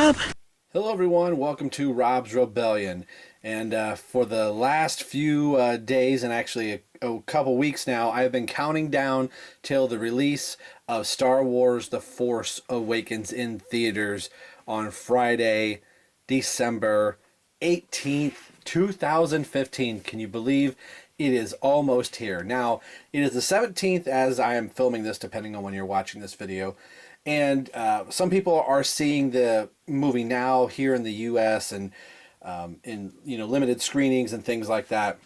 Rob. Hello everyone, welcome to Rob's Rebellion. And for the last few days and actually a couple weeks now, I've been counting down till the release of Star Wars The Force Awakens in theaters on Friday, December 18th, 2015. Can you believe it is almost here? Now, it is the 17th as I am filming this, depending on when you're watching this video. And some people are seeing the movie now here in the U.S. and in limited screenings and things like that.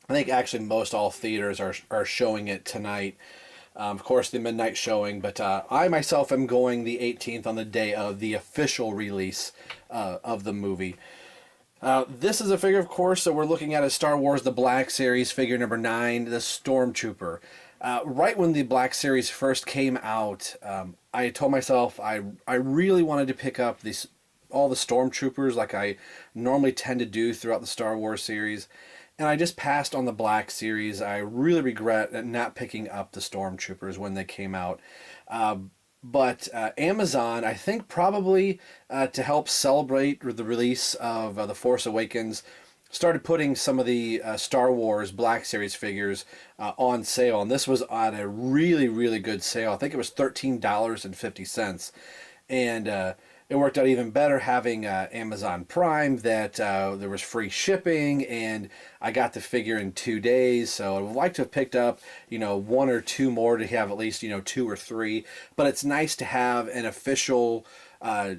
I think actually most all theaters are showing it tonight. Of course, the midnight showing, but I myself am going the 18th on the day of the official release of the movie. This is a figure, of course, that we're looking at as Star Wars The Black Series, figure number 9, the Stormtrooper. Right when the Black Series first came out, I told myself I really wanted to pick up all the Stormtroopers like I normally tend to do throughout the Star Wars series. And I just passed on the Black Series. I really regret not picking up the Stormtroopers when they came out. But Amazon, I think probably to help celebrate the release of The Force Awakens, started putting some of the Star Wars Black Series figures on sale. And this was on a really, really good sale. I think it was $13.50. And it worked out even better having Amazon Prime, that there was free shipping, and I got the figure in 2 days. So I would like to have picked up, one or two more to have at least, 2 or 3. But it's nice to have an official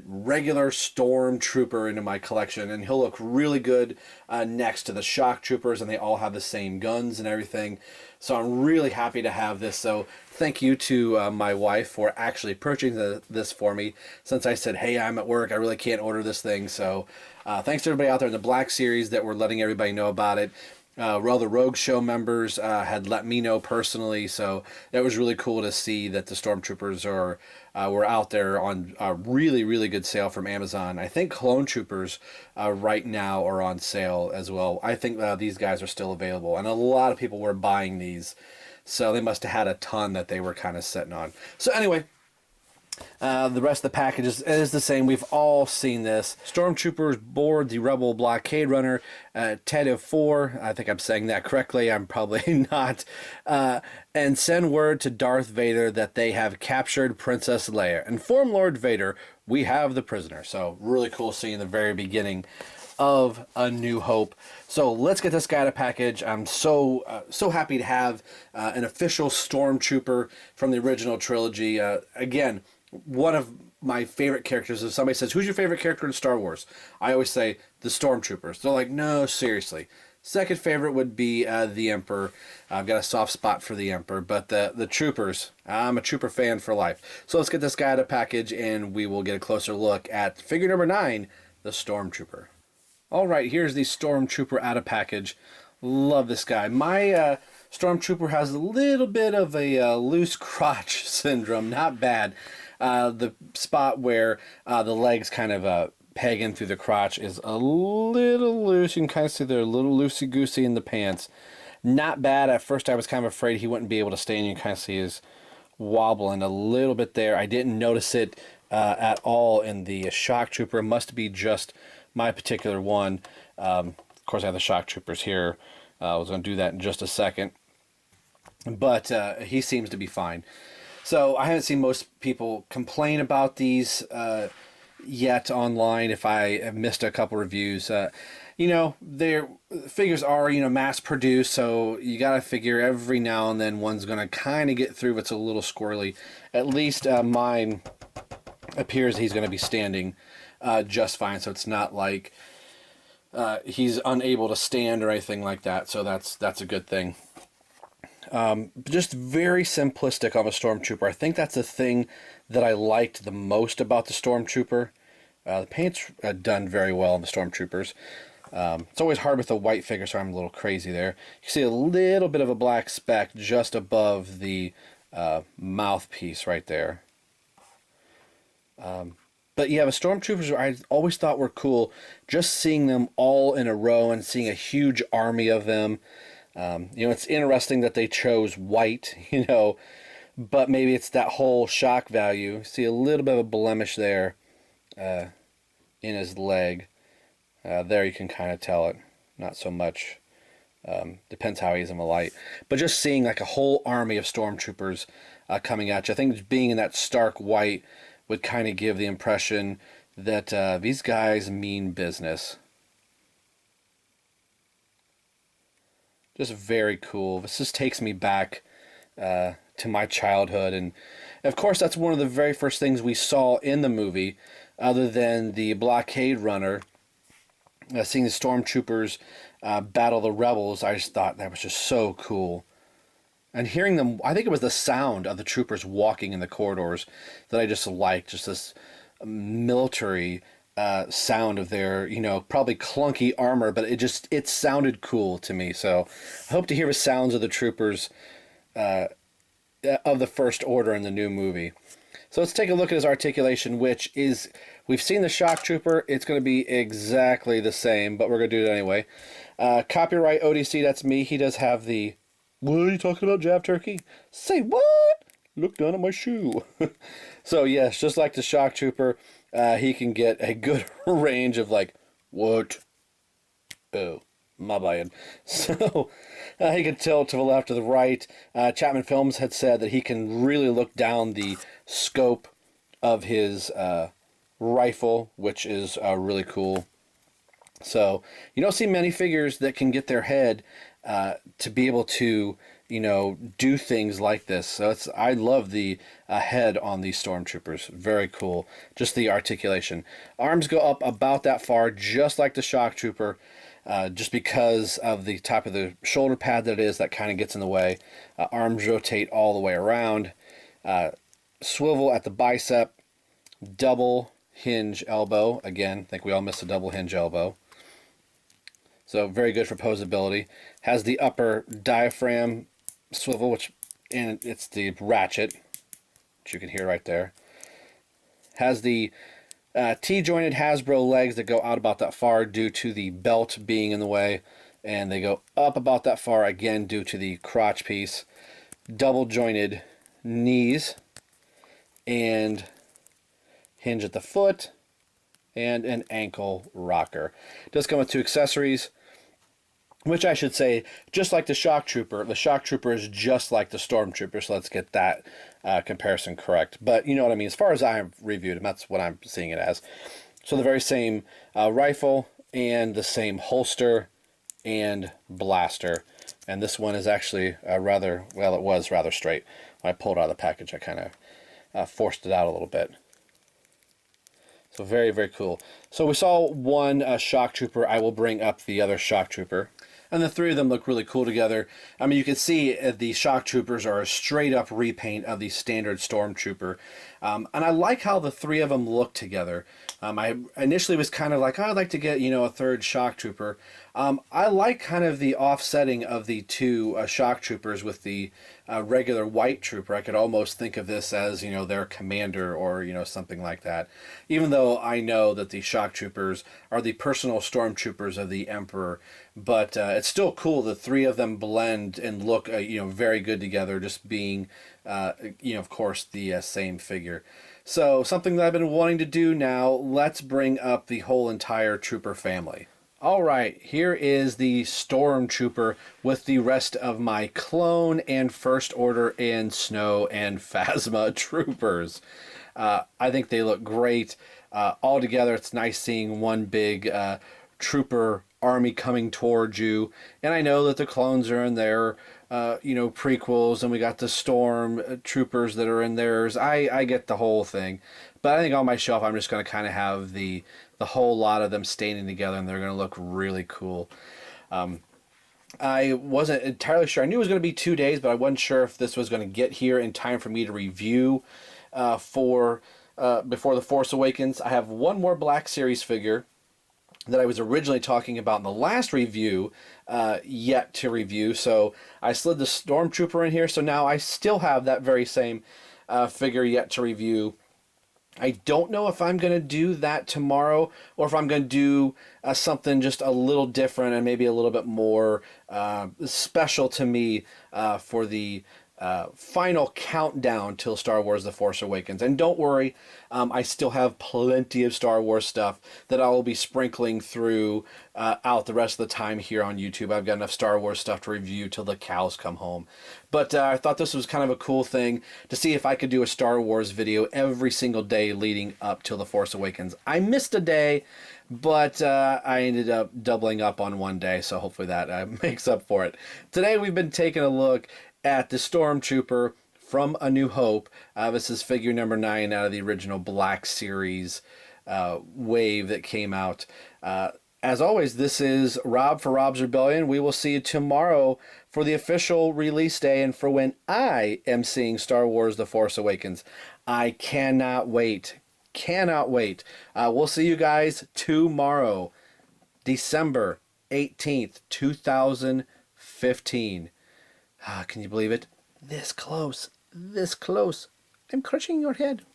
regular Stormtrooper into my collection, and he'll look really good next to the Shock Troopers, and they all have the same guns and everything. So I'm really happy to have this. So thank you to my wife for actually purchasing this for me, since I said, hey, I'm at work, I really can't order this thing. So thanks to everybody out there in the Black Series that were letting everybody know about it. Well, the Rogue Show members had let me know personally, so that was really cool to see that the Stormtroopers were out there on a really, really good sale from Amazon. I think Clone Troopers right now are on sale as well. I think these guys are still available, and a lot of people were buying these, so they must have had a ton that they were kind of sitting on. So anyway, the rest of the package is the same. We've all seen this. Stormtroopers board the Rebel blockade runner, Ted 4. I think I'm saying that correctly. I'm probably not. And send word to Darth Vader that they have captured Princess Leia. Inform Lord Vader we have the prisoner. So really cool seeing the very beginning of A New Hope. So let's get this guy out of package. I'm so happy to have an official Stormtrooper from the original trilogy. Again, one of my favorite characters. If somebody says, who's your favorite character in Star Wars? I always say the Stormtroopers. They're like, no, seriously. Second favorite would be the Emperor. I've got a soft spot for the Emperor, but the Troopers, I'm a Trooper fan for life. So let's get this guy out of package, and we will get a closer look at figure number 9, the Stormtrooper. All right, here's the Stormtrooper out of package. Love this guy. My Stormtrooper has a little bit of a loose crotch syndrome. Not bad. The spot where the legs kind of peg in through the crotch is a little loose. You can kind of see they're a little loosey-goosey in the pants. Not bad. At first I was kind of afraid he wouldn't be able to stay, and you can kind of see his wobbling a little bit there. I didn't notice it at all in the Shock Trooper. It must be just my particular one. Of course, I have the Shock Troopers here. I was going to do that in just a second. But he seems to be fine. So I haven't seen most people complain about these yet online. If I have missed a couple reviews, their figures are mass produced, so you got to figure every now and then one's going to kind of get through. It's a little squirrely. At least mine appears he's going to be standing just fine. So it's not like he's unable to stand or anything like that. So that's a good thing. Just very simplistic of a Stormtrooper. I think that's the thing that I liked the most about the Stormtrooper. The paint's done very well on the Stormtroopers. It's always hard with a white figure, so I'm a little crazy there. You can see a little bit of a black speck just above the mouthpiece right there. But yeah, the Stormtroopers I always thought were cool. Just seeing them all in a row and seeing a huge army of them. It's interesting that they chose white, but maybe it's that whole shock value. See a little bit of a blemish there. in his leg. There you can kind of tell it. Not so much. Depends how he's in the light. But just seeing like a whole army of stormtroopers coming at you. I think being in that stark white would kind of give the impression that these guys mean business. Just very cool. This just takes me back to my childhood. And of course, that's one of the very first things we saw in the movie, other than the blockade runner. Seeing the stormtroopers battle the rebels, I just thought that was just so cool. And hearing them, I think it was the sound of the troopers walking in the corridors that I just liked. Just this military sound of their, probably clunky armor, but it sounded cool to me. So I hope to hear the sounds of the troopers of the First Order in the new movie. So let's take a look at his articulation, which is, we've seen the shock trooper. It's going to be exactly the same, but we're going to do it anyway. Copyright ODC, that's me. He does have the, what are you talking about, Jab Turkey? Say what? Look down at my shoe. So yes, just like the shock trooper, he can get a good range of like, what? Oh, my bad. So he can tilt to the left or the right. Chapman Films had said that he can really look down the scope of his rifle, which is really cool. So you don't see many figures that can get their head to be able to, do things like this. So I love the head on these stormtroopers. Very cool. Just the articulation. Arms go up about that far, just like the shock trooper. Just because of the top of the shoulder pad that it is, that kind of gets in the way. Arms rotate all the way around. Swivel at the bicep. Double hinge elbow. Again, I think we all missed a double hinge elbow. So very good for posability. Has the upper diaphragm swivel, and it's the ratchet, which you can hear right there. Has the T-jointed Hasbro legs that go out about that far due to the belt being in the way, and they go up about that far again due to the crotch piece. Double jointed knees and hinge at the foot and an ankle rocker. It does come with 2 accessories, which I should say, just like the shock trooper is just like the stormtrooper, so let's get that comparison correct. But you know what I mean, as far as I've reviewed him, that's what I'm seeing it as. So the very same rifle and the same holster and blaster. And this one is actually it was rather straight. When I pulled it out of the package, I kind of forced it out a little bit. So very, very cool. So we saw one shock trooper. I will bring up the other shock trooper. And the 3 of them look really cool together. I mean, you can see the shock troopers are a straight up repaint of the standard stormtrooper. And I like how the 3 of them look together. I initially was kind of like, oh, I'd like to get, a 3rd shock trooper. I like kind of the offsetting of the 2 shock troopers with the regular white trooper. I could almost think of this as, their commander or, something like that. Even though I know that the shock troopers are the personal stormtroopers of the Emperor. But it's still cool. The 3 of them blend and look, very good together, just being, of course, the same figure. So something that I've been wanting to do now, let's bring up the whole entire trooper family. All right, here is the Stormtrooper with the rest of my clone and First Order and Snow and Phasma troopers. I think they look great. All together, it's nice seeing one big trooper army coming towards you. And I know that the clones are in their prequels, and we got the storm troopers that are in theirs. I get the whole thing. But I think on my shelf, I'm just going to kind of have the whole lot of them standing together, and they're going to look really cool. I wasn't entirely sure. I knew it was going to be 2 days, but I wasn't sure if this was going to get here in time for me to review before The Force Awakens. I have one more Black Series figure that I was originally talking about in the last review yet to review. So I slid the Stormtrooper in here. So now I still have that very same figure yet to review. I don't know if I'm going to do that tomorrow or if I'm going to do something just a little different and maybe a little bit more special to me for the final countdown till Star Wars The Force Awakens. And don't worry, I still have plenty of Star Wars stuff that I will be sprinkling through out the rest of the time here on YouTube. I've got enough Star Wars stuff to review till the cows come home. But I thought this was kind of a cool thing to see if I could do a Star Wars video every single day leading up till The Force Awakens. I missed a day, but I ended up doubling up on one day, so hopefully that makes up for it. Today we've been taking a look at the Stormtrooper from A New Hope. This is figure number 9 out of the original Black Series wave that came out. As always, this is Rob for Rob's Rebellion. We will see you tomorrow for the official release day and for when I am seeing Star Wars The Force Awakens. I cannot wait. Cannot wait. We'll see you guys tomorrow, December 18th, 2015. Can you believe it? This close. This close. I'm crushing your head.